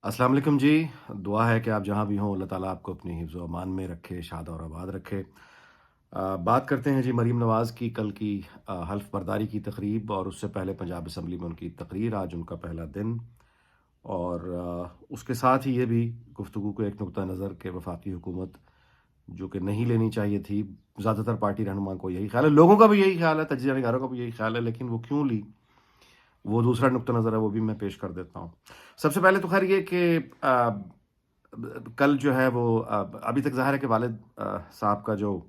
السلام علیکم جی۔ دعا ہے کہ آپ جہاں بھی ہوں اللہ تعالیٰ آپ کو اپنی حفظ و امان میں رکھے، شاد اور آباد رکھے۔ بات کرتے ہیں جی مریم نواز کی کل کی حلف برداری کی تقریب اور اس سے پہلے پنجاب اسمبلی میں ان کی تقریر، آج ان کا پہلا دن، اور اس کے ساتھ ہی یہ بھی گفتگو کو ایک نقطہ نظر کہ وفاقی حکومت جو کہ نہیں لینی چاہیے تھی، زیادہ تر پارٹی رہنما کو یہی خیال ہے، لوگوں کا بھی یہی خیال ہے، تجزیہ نگاروں کا بھی یہی خیال ہے، لیکن وہ کیوں لی، وہ دوسرا نقطہ نظر ہے، وہ بھی میں پیش کر دیتا ہوں۔ سب سے پہلے تو خیر یہ کہ کل جو ہے وہ ابھی تک ظاہر ہے کہ والد صاحب کا جو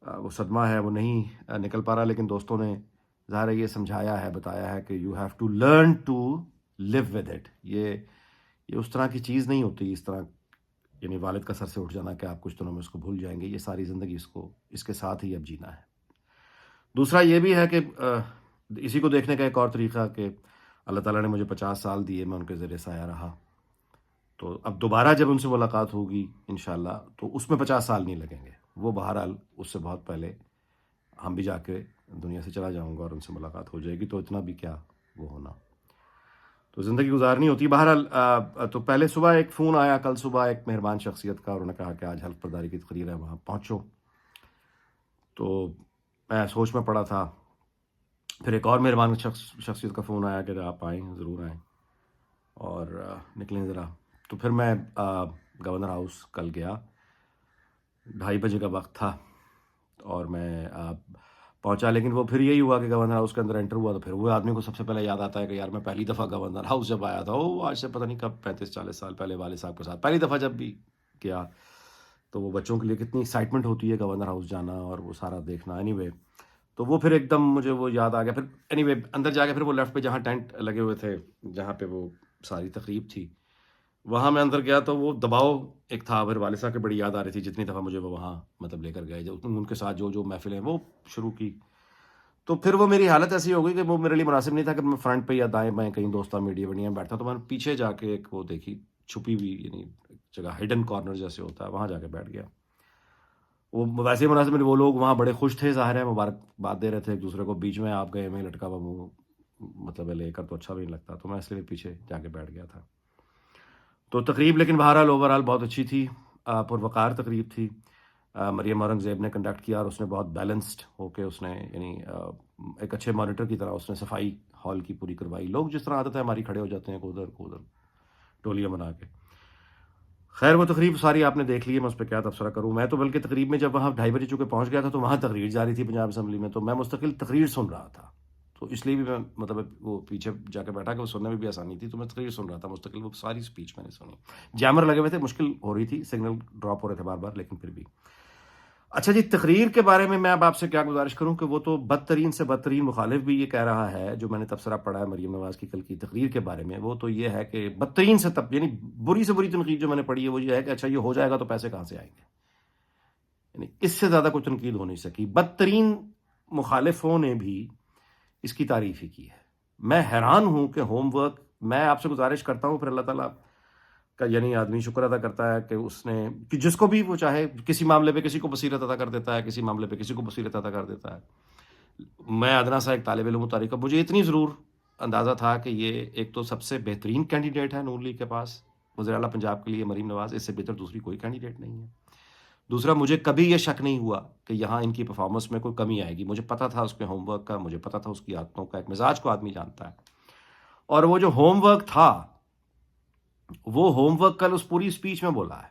وہ صدمہ ہے وہ نہیں نکل پا رہا، لیکن دوستوں نے ظاہر ہے یہ سمجھایا ہے، بتایا ہے کہ you have to learn to live with it. یہ اس طرح کی چیز نہیں ہوتی، اس طرح یعنی والد کا سر سے اٹھ جانا کہ آپ کچھ دنوں میں اس کو بھول جائیں گے، یہ ساری زندگی اس کے ساتھ ہی اب جینا ہے۔ دوسرا یہ بھی ہے کہ اسی کو دیکھنے کا ایک اور طریقہ کہ اللہ تعالیٰ نے مجھے 50 سال دیے، میں ان کے زیر سایہ رہا، تو اب دوبارہ جب ان سے ملاقات ہوگی انشاءاللہ تو اس میں 50 سال نہیں لگیں گے، وہ بہرحال اس سے بہت پہلے ہم بھی جا کے دنیا سے چلا جاؤں گا اور ان سے ملاقات ہو جائے گی، تو اتنا بھی کیا وہ ہونا، تو زندگی گزارنی ہوتی ہے۔ بہرحال تو پہلے صبح ایک فون آیا، کل صبح ایک مہربان شخصیت کا، اور انہوں نے کہا کہ آج حلف برداری کی تقریر ہے، وہاں پہنچو، تو میں سوچ میں پڑا تھا۔ پھر ایک اور مہربان شخصیت کا فون آیا کہ آپ آئیں، ضرور آئیں اور نکلیں ذرا، تو پھر میں گورنر ہاؤس کل گیا، 2:30 بجے کا وقت تھا، اور میں پہنچا، لیکن وہ پھر یہی ہوا کہ گورنر ہاؤس کے اندر انٹر ہوا تو پھر وہ آدمی کو سب سے پہلے یاد آتا ہے کہ یار میں پہلی دفعہ گورنر ہاؤس جب آیا تھا، آج سے پتہ نہیں کب 35-40 سال پہلے والد صاحب کے ساتھ پہلی دفعہ جب بھی کیا، تو وہ بچوں کے لیے کتنی ایکسائٹمنٹ ہوتی ہے گورنر ہاؤس جانا اور وہ سارا دیکھنا۔ اینی وے تو وہ پھر ایک دم مجھے وہ یاد آ گیا، پھر اینی وے اندر جا کے پھر وہ لیفٹ پہ جہاں ٹینٹ لگے ہوئے تھے، جہاں پہ وہ ساری تقریب تھی، وہاں میں اندر گیا تو وہ دباؤ ایک تھا، پھر والد صاحب کی بڑی یاد آ رہی تھی، جتنی دفعہ مجھے وہ وہاں مطلب لے کر گئے، جو ان کے ساتھ جو محفلیں وہ شروع کی، تو پھر وہ میری حالت ایسی ہو گئی کہ وہ میرے لیے مناسب نہیں تھا کہ میں فرنٹ پہ یا دائیں بائیں کہیں دوستہ میڈیا ویڈیا میں بیٹھتا، تو میں نے پیچھے جا کے ایک وہ دیکھی چھپی ہوئی یعنی جگہ، ہڈن کارنر جیسے ہوتا ہے، وہاں جا کے بیٹھ گیا۔ وہ ویسے ہی مناسب نہیں، وہ لوگ وہاں بڑے خوش تھے، ظاہر ہے مبارکباد دے رہے تھے ایک دوسرے کو، بیچ میں آپ گئے میں لٹکا ہوا منہ مطلب لے کر تو اچھا بھی نہیں لگتا، تو میں اس لیے پیچھے جا کے بیٹھ گیا تھا۔ تو تقریب لیکن بہرحال اوورآل بہت اچھی تھی، پروقار تقریب تھی۔ مریم اورنگزیب نے کنڈکٹ کیا اور اس نے بہت بیلنسڈ ہو کے اس نے یعنی ایک اچھے مانیٹر کی طرح اس نے صفائی ہال کی پوری کروائی، لوگ جس طرح عادت ہے ہماری کھڑے ہو جاتے ہیں ادھر ٹولیاں بنا کے۔ خیر وہ تقریب ساری آپ نے دیکھ لی ہے، میں اس پہ کیا تبصرہ کروں، میں تو بلکہ تقریب میں جب وہاں 2:30 بجے چونکہ پہنچ گیا تھا تو وہاں تقریر جاری تھی پنجاب اسمبلی میں، تو میں مستقل تقریر سن رہا تھا، تو اس لیے بھی میں مطلب وہ پیچھے جا کے بیٹھا کہ وہ سننے میں بھی آسانی تھی، تو میں تقریر سن رہا تھا مستقل، وہ ساری اسپیچ میں نے سنی، جیمر لگے ہوئے تھے، مشکل ہو رہی تھی، سگنل ڈراپ ہو رہے تھے بار بار، لیکن پھر بھی اچھا جی۔ تقریر کے بارے میں میں اب آپ سے کیا گزارش کروں کہ وہ تو بدترین سے بدترین مخالف بھی یہ کہہ رہا ہے، جو میں نے تبصرہ پڑھا ہے مریم نواز کی کل کی تقریر کے بارے میں، وہ تو یہ ہے کہ بدترین سے یعنی بری سے بری تنقید جو میں نے پڑھی ہے وہ یہ ہے کہ اچھا یہ ہو جائے گا تو پیسے کہاں سے آئیں گے، یعنی اس سے زیادہ کوئی تنقید ہو نہیں سکی۔ بدترین مخالفوں نے بھی اس کی تعریف ہی کی ہے۔ میں حیران ہوں کہ ہوم ورک، میں آپ سے گزارش کرتا ہوں، پھر اللہ تعالیٰ کا یعنی آدمی شکر ادا کرتا ہے کہ اس نے کہ جس کو بھی وہ چاہے کسی معاملے پہ کسی کو بصیرت عطا کر دیتا ہے، کسی معاملے پہ کسی کو بصیرت عطا کر دیتا ہے۔ میں ادنا سا ایک طالب علم متعلق، مجھے اتنی ضرور اندازہ تھا کہ یہ ایک تو سب سے بہترین کینڈیڈیٹ ہے نون لیگ کے پاس وزیر اعلیٰ پنجاب کے لیے مریم نواز، اس سے بہتر دوسری کوئی کینڈیڈیٹ نہیں ہے۔ دوسرا، مجھے کبھی یہ شک نہیں ہوا کہ یہاں ان کی پرفارمنس میں کوئی کمی آئے گی، مجھے پتا تھا اس کے ہوم ورک کا، مجھے پتا تھا اس کی عادتوں کا، ایک مزاج کو آدمی جانتا ہے، اور وہ جو ہوم ورک تھا وہ ہوم ورک کل اس پوری اسپیچ میں بولا ہے۔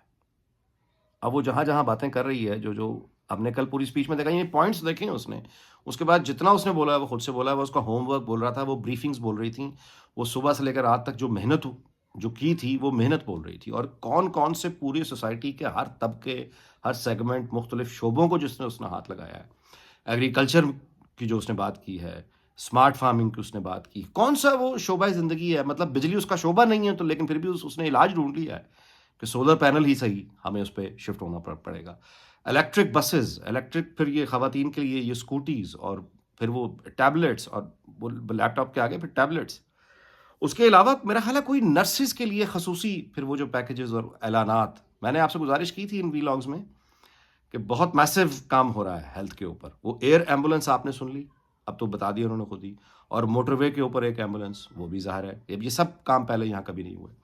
اب وہ جہاں جہاں باتیں کر رہی ہے، جو ہم نے کل پوری اسپیچ میں دیکھا، یہ پوائنٹس دیکھیں اس نے، اس کے بعد جتنا اس نے بولا ہے وہ خود سے بولا ہے، وہ اس کا ہوم ورک بول رہا تھا، وہ بریفنگز بول رہی تھیں، وہ صبح سے لے کر رات تک جو محنت جو کی تھی وہ محنت بول رہی تھی، اور کون کون سے پوری سوسائٹی کے ہر طبقے، ہر سیگمنٹ، مختلف شعبوں کو جس نے اس نے ہاتھ لگایا ہے، ایگریکلچر کی جو اس نے بات کی ہے، اسمارٹ فارمنگ کی اس نے بات کی، کون سا وہ شعبہ زندگی ہے، مطلب بجلی اس کا شعبہ نہیں ہے تو لیکن پھر بھی اس نے علاج ڈھونڈ لیا ہے کہ سولر پینل ہی صحیح، ہمیں اس پہ شفٹ ہونا پڑے گا، الیکٹرک بسز، الیکٹرک، پھر یہ خواتین کے لیے یہ اسکوٹیز، اور پھر وہ ٹیبلٹس، اور وہ لیپ ٹاپ کے آگے پھر ٹیبلٹس، اس کے علاوہ میرا خیال ہے کوئی نرسز کے لیے خصوصی پھر وہ جو پیکیجز اور اعلانات، میں نے آپ سے گزارش کی تھی ان ویلاگز میں کہ بہت میسو کام ہو رہا ہے ہیلتھ کے اوپر، وہ ایئر ایمبولینس آپ نے سن لی، اب تو بتا دیا انہوں نے خود ہی، اور موٹر وے کے اوپر ایک ایمبولینس، وہ بھی ظاہر ہے، اب یہ سب کام پہلے یہاں کبھی نہیں ہوئے۔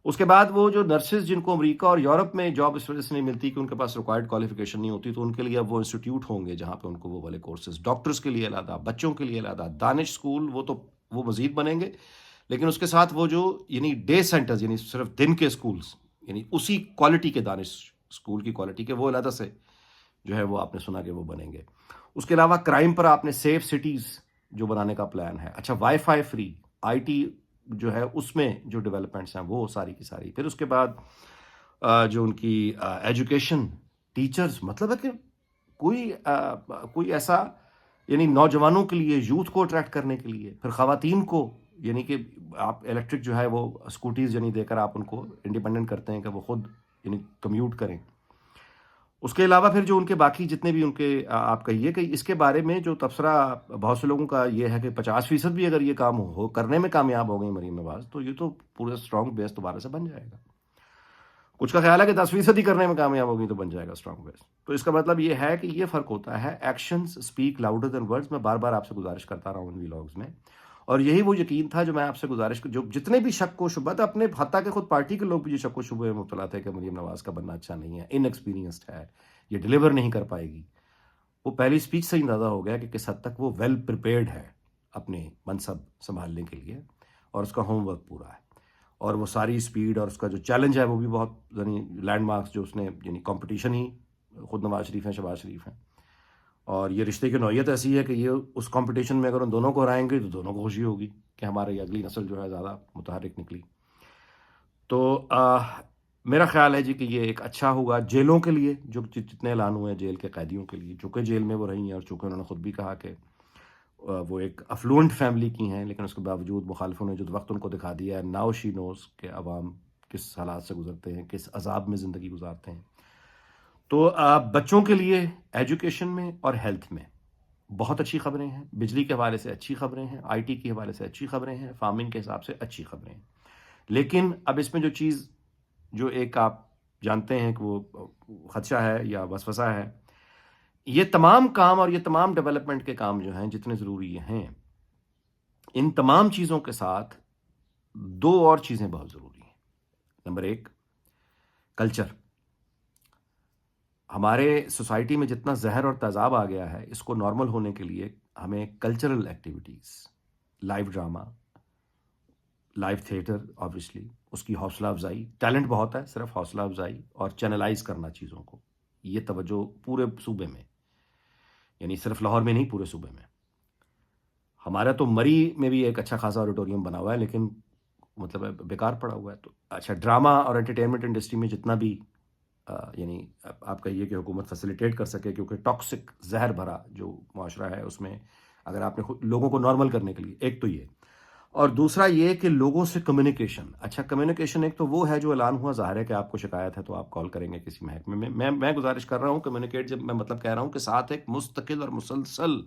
اس کے بعد وہ جو نرسز جن کو امریکہ اور یورپ میں جاب اس وجہ سے نہیں ملتی کہ ان کے پاس ریکوائرڈ کوالیفیکیشن نہیں ہوتی، تو ان کے لیے اب وہ انسٹیٹیوٹ ہوں گے جہاں پہ ان کو وہ والے کورسز، ڈاکٹرز کے لیے علیحدہ، بچوں کے لیے علیحدہ، دانش اسکول وہ مزید بنیں گے، لیکن اس کے ساتھ وہ جو یعنی ڈے سینٹرز، یعنی صرف دن کے اسکولز، یعنی اسی کوالٹی کے دانش اسکول کی کوالٹی کے، وہ علیحدہ سے جو ہے وہ آپ نے سنا کہ وہ بنیں گے۔ اس کے علاوہ کرائم پر آپ نے سیف سٹیز جو بنانے کا پلان ہے، اچھا wi fi free, I T جو ہے اس میں جو ڈیولپمنٹس ہیں وہ ساری کی ساری، پھر اس کے بعد جو ان کی ایجوکیشن، ٹیچرز، مطلب ہے کہ کوئی ایسا یعنی نوجوانوں کے لیے، یوتھ کو اٹریکٹ کرنے کے لیے، پھر خواتین کو یعنی کہ آپ الیکٹرک جو ہے وہ اسکوٹیز یعنی دے کر آپ ان کو انڈیپینڈنٹ کرتے ہیں کہ وہ خود یعنی کمیوٹ کریں۔ اس کے علاوہ پھر جو ان کے باقی جتنے بھی ان کے آپ کہیے کہ اس کے بارے میں جو تبصرہ بہت سے لوگوں کا یہ ہے کہ 50% بھی اگر یہ کام ہو کرنے میں کامیاب ہو گئی مریم نواز، تو یہ تو پورا اسٹرانگ بیس دوبارہ سے بن جائے گا۔ کچھ کا خیال ہے کہ 10% ہی کرنے میں کامیاب ہوگی تو بن جائے گا اسٹرانگ بیس۔ تو اس کا مطلب یہ ہے کہ یہ فرق ہوتا ہے، actions speak louder than words. میں بار بار آپ سے گزارش کرتا رہا ہوں ان ویلاگز میں، اور یہی وہ یقین تھا جو میں آپ سے گزارش جو جتنے بھی شک و شبہ تھا، اپنے حتیٰ کہ خود پارٹی کے لوگ بھی یہ شک و شبہ میں مبتلا تھے کہ مریم نواز کا بننا اچھا نہیں ہے، ان ایکسپیرینسڈ ہے، یہ ڈیلیور نہیں کر پائے گی، وہ پہلی اسپیچ سے ہی اندازہ ہو گیا کہ کس حد تک وہ ویل پریپیئرڈ ہے اپنے منصب سنبھالنے کے لیے، اور اس کا ہوم ورک پورا ہے، اور وہ ساری اسپیڈ اور اس کا جو چیلنج ہے وہ بھی بہت یعنی لینڈ مارکس جو اس نے یعنی کمپٹیشن ہی خود نواز شریف ہیں، شہباز شریف ہیں، اور یہ رشتے کی نوعیت ایسی ہے کہ یہ اس کمپٹیشن میں اگر ان دونوں کو ہرائیں گے تو دونوں کو خوشی ہوگی کہ ہماری اگلی نسل جو ہے زیادہ متحرک نکلی۔ تو میرا خیال ہے جی کہ یہ ایک اچھا ہوگا جیلوں کے لیے، جو جتنے اعلان ہوئے ہیں جیل کے قیدیوں کے لیے، چونکہ جیل میں وہ رہی ہیں، اور چونکہ انہوں نے خود بھی کہا کہ وہ ایک افلوئنٹ فیملی کی ہیں، لیکن اس کے باوجود مخالفوں نے جو وقت ان کو دکھا دیا ہے، ناؤ شی نوز کہ عوام کس حالات سے گزرتے ہیں، کس عذاب میں زندگی گزارتے ہیں۔ تو بچوں کے لیے ایجوکیشن میں اور ہیلتھ میں بہت اچھی خبریں ہیں، بجلی کے حوالے سے اچھی خبریں ہیں، آئی ٹی کے حوالے سے اچھی خبریں ہیں، فارمنگ کے حساب سے اچھی خبریں ہیں۔ لیکن اب اس میں جو چیز جو ایک آپ جانتے ہیں کہ وہ خدشہ ہے یا وسوسہ ہے، یہ تمام کام اور یہ تمام ڈیولپمنٹ کے کام جو ہیں جتنے ضروری ہیں، ان تمام چیزوں کے ساتھ دو اور چیزیں بہت ضروری ہیں۔ نمبر ایک، کلچر۔ ہمارے سوسائٹی میں جتنا زہر اور تیزاب آ گیا ہے، اس کو نارمل ہونے کے لیے ہمیں cultural activities, live drama, live theatre, obviously اس کی حوصلہ افزائی، ٹیلنٹ بہت ہے، صرف حوصلہ افزائی اور چینلائز کرنا چیزوں کو، یہ توجہ پورے صوبے میں، یعنی صرف لاہور میں نہیں، پورے صوبے میں۔ ہمارا تو مری میں بھی ایک اچھا خاصا آڈیٹوریم بنا ہوا ہے، لیکن مطلب بیکار پڑا ہوا ہے۔ تو اچھا، ڈرامہ اور انٹرٹینمنٹ انڈسٹری میں جتنا بھی یعنی آپ کہیے کہ حکومت فیسیلیٹیٹ کر سکے، کیونکہ ٹاکسک زہر بھرا جو معاشرہ ہے اس میں اگر آپ نے لوگوں کو نارمل کرنے کے لیے، ایک تو یہ، اور دوسرا یہ کہ لوگوں سے کمیونیکیشن۔ اچھا، کمیونیکیشن ایک تو وہ ہے جو اعلان ہوا، ظاہر ہے کہ آپ کو شکایت ہے تو آپ کال کریں گے کسی محکمے میں، میں گزارش کر رہا ہوں کمیونیکیٹ، جب میں مطلب کہہ رہا ہوں کہ ساتھ ایک مستقل اور مسلسل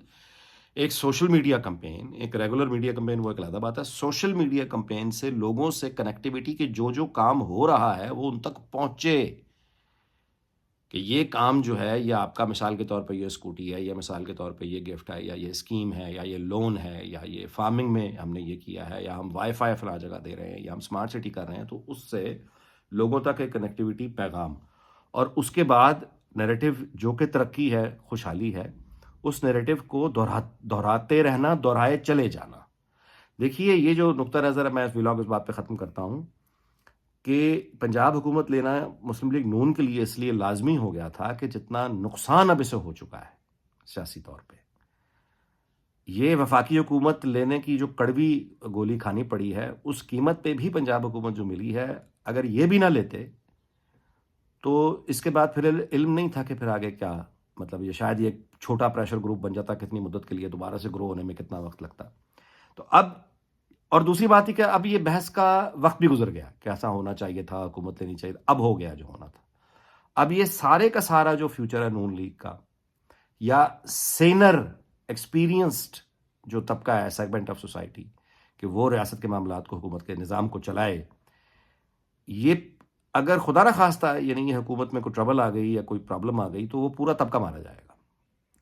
ایک سوشل میڈیا کمپین، ایک ریگولر میڈیا کمپین وہ ایک علیحدہ بات ہے، سوشل میڈیا کمپین سے لوگوں سے کنیکٹیویٹی کے جو کام ہو رہا ہے وہ ان تک پہنچے، کہ یہ کام جو ہے، یا آپ کا مثال کے طور پہ یہ اسکوٹی ہے، یا مثال کے طور پہ یہ گفٹ ہے، یا یہ اسکیم ہے، یا یہ لون ہے، یا یہ فارمنگ میں ہم نے یہ کیا ہے، یا ہم وائی فائی فلاں جگہ دے رہے ہیں، یا ہم اسمارٹ سٹی کر رہے ہیں، تو اس سے لوگوں تک ایک کنیکٹیویٹی، پیغام، اور اس کے بعد نیریٹو جو کہ ترقی ہے، خوشحالی ہے، اس نیریٹو کو دہراتے رہنا، دہرائے چلے جانا۔ دیکھیے یہ جو نقطہ نظر ہے، میں اس ولاگ اس بات پہ ختم کرتا ہوں کہ پنجاب حکومت لینا مسلم لیگ نون کے لیے اس لیے لازمی ہو گیا تھا کہ جتنا نقصان اب اسے ہو چکا ہے سیاسی طور پہ، یہ وفاقی حکومت لینے کی جو کڑوی گولی کھانی پڑی ہے، اس قیمت پہ بھی پنجاب حکومت جو ملی ہے، اگر یہ بھی نہ لیتے تو اس کے بعد پھر علم نہیں تھا کہ پھر آگے کیا، مطلب یہ شاید یہ چھوٹا پریشر گروپ بن جاتا کتنی مدت کے لیے، دوبارہ سے گرو ہونے میں کتنا وقت لگتا۔ تو اب، اور دوسری بات یہ کہ اب یہ بحث کا وقت بھی گزر گیا کہ ایسا ہونا چاہیے تھا، حکومت لینی چاہیے، اب ہو گیا جو ہونا تھا۔ اب یہ سارے کا سارا جو فیوچر ہے نون لیگ کا، یا سینر ایکسپیرینسڈ جو طبقہ ہے، سیگمنٹ آف سوسائٹی، کہ وہ ریاست کے معاملات کو، حکومت کے نظام کو چلائے، یہ اگر خدا نہ خواستہ یعنی یہ حکومت میں کوئی ٹربل آ گئی یا کوئی پرابلم آ گئی تو وہ پورا طبقہ مارا جائے گا،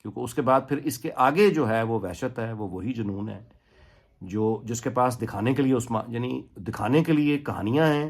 کیونکہ اس کے بعد پھر اس کے آگے جو ہے وہ وحشت ہے، وہ وہی جنون ہے جس کے پاس دکھانے کے لیے یعنی دکھانے کے لیے کہانیاں ہیں،